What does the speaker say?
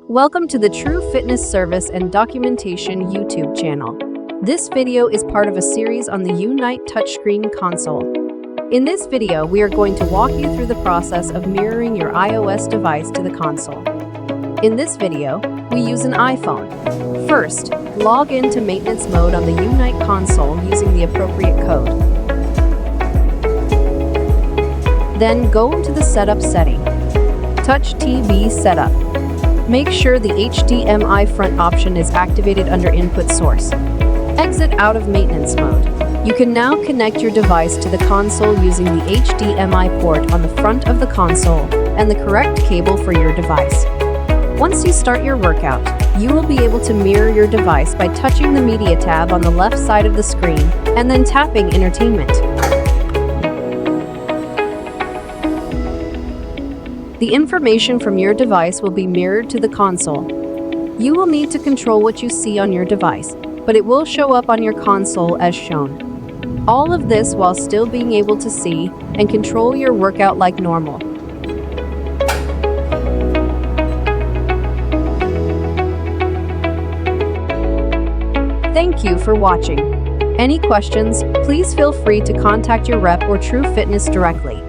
Welcome to the True Fitness Service and Documentation YouTube channel. This video is part of a series on the Unite touchscreen console. In this video, we are going to walk you through the process of mirroring your iOS device to the console. In this video, we use an iPhone. First, log into maintenance mode on the Unite console using the appropriate code. Then go into the Setup setting. Touch TV Setup. Make sure the HDMI front option is activated under Input Source. Exit out of maintenance mode. You can now connect your device to the console using the HDMI port on the front of the console and the correct cable for your device. Once you start your workout, you will be able to mirror your device by touching the Media tab on the left side of the screen and then tapping Entertainment. The information from your device will be mirrored to the console. You will need to control what you see on your device, but it will show up on your console as shown. All of this while still being able to see and control your workout like normal. Thank you for watching. Any questions, please feel free to contact your rep or True Fitness directly.